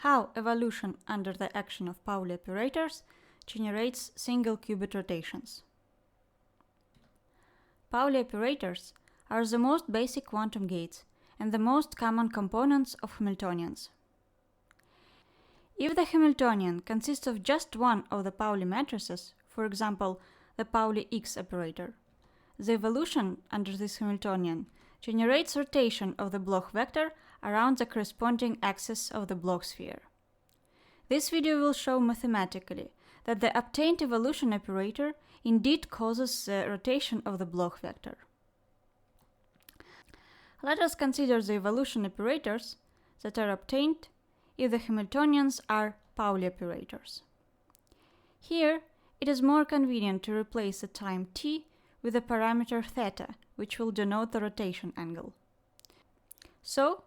how evolution under the action of Pauli operators generates single qubit rotations. Pauli operators are the most basic quantum gates and the most common components of Hamiltonians. If the Hamiltonian consists of just one of the Pauli matrices, for example, the Pauli X operator, the evolution under this Hamiltonian generates rotation of the Bloch vector around the corresponding axis of the Bloch sphere. This video will show mathematically that the obtained evolution operator indeed causes the rotation of the Bloch vector. Let us consider the evolution operators that are obtained if the Hamiltonians are Pauli operators. Here, it is more convenient to replace the time t with the parameter theta, which will denote the rotation angle. So,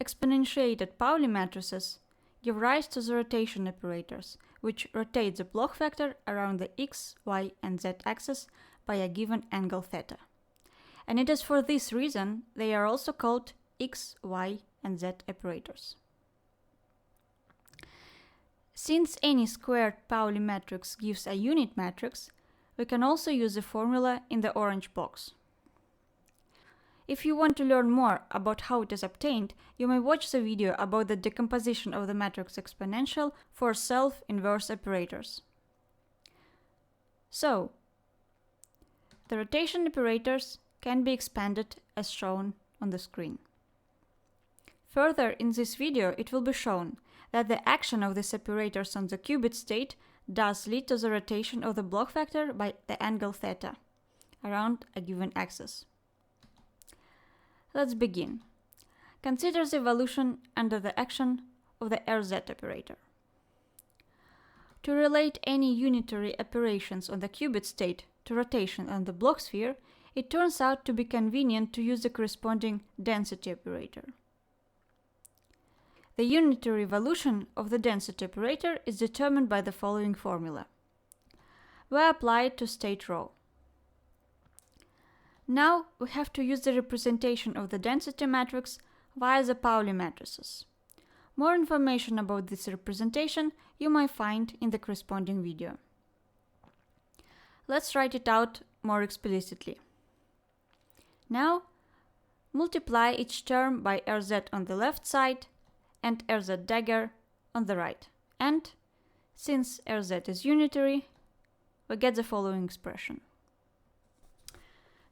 exponentiated Pauli matrices give rise to the rotation operators, which rotate the Bloch vector around the x, y, and z axis by a given angle theta. And it is for this reason they are also called x, y, and z operators. Since any squared Pauli matrix gives a unit matrix, we can also use the formula in the orange box. If you want to learn more about how it is obtained, you may watch the video about the decomposition of the matrix exponential for self-inverse operators. So, the rotation operators can be expanded as shown on the screen. Further, in this video, it will be shown that the action of these operators on the qubit state does lead to the rotation of the Bloch vector by the angle theta around a given axis. Let's begin. Consider the evolution under the action of the RZ operator. To relate any unitary operations on the qubit state to rotation on the Bloch sphere, it turns out to be convenient to use the corresponding density operator. The unitary evolution of the density operator is determined by the following formula. We apply it to state ρ. Now we have to use the representation of the density matrix via the Pauli matrices. More information about this representation you might find in the corresponding video. Let's write it out more explicitly. Now, multiply each term by Rz on the left side and Rz dagger on the right. And, since Rz is unitary, we get the following expression.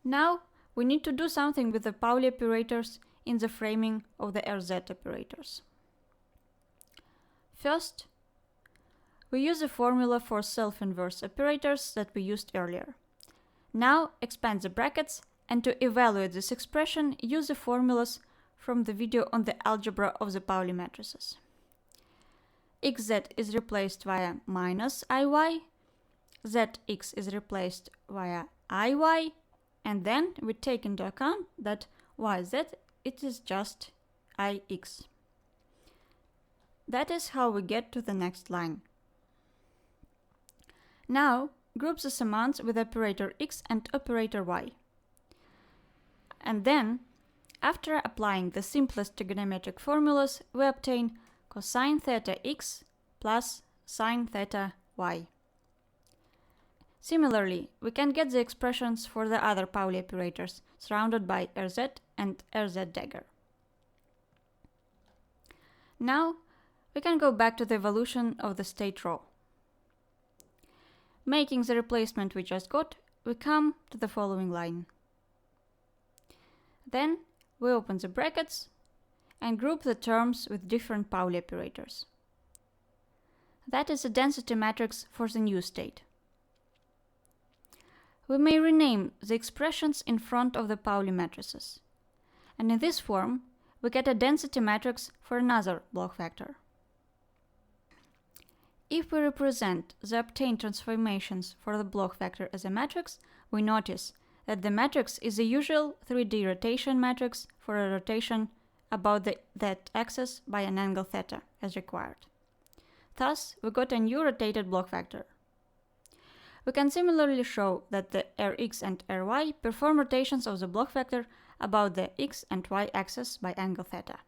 Now, we need to do something with the Pauli operators in the framing of the Rz operators. First, we use the formula for self-inverse operators that we used earlier. Now, expand the brackets, and to evaluate this expression, use the formulas from the video on the algebra of the Pauli matrices. Xz is replaced via minus Iy, Zx is replaced via Iy, and then we take into account that Yz it is just Ix. That is how we get to the next line. Now, group the summands with operator x and operator y. And then, after applying the simplest trigonometric formulas, we obtain cosine theta x plus sine theta y. Similarly, we can get the expressions for the other Pauli operators, surrounded by Rz and Rz dagger. Now, we can go back to the evolution of the state ρ. Making the replacement we just got, we come to the following line. Then, we open the brackets and group the terms with different Pauli operators. That is a density matrix for the new state. We may rename the expressions in front of the Pauli matrices. And in this form, we get a density matrix for another Bloch vector. If we represent the obtained transformations for the Bloch vector as a matrix, we notice that the matrix is the usual 3D rotation matrix for a rotation about that axis by an angle theta as required. Thus, we got a new rotated Bloch vector. We can similarly show that the Rx and Ry perform rotations of the Bloch vector about the x and y axis by angle theta.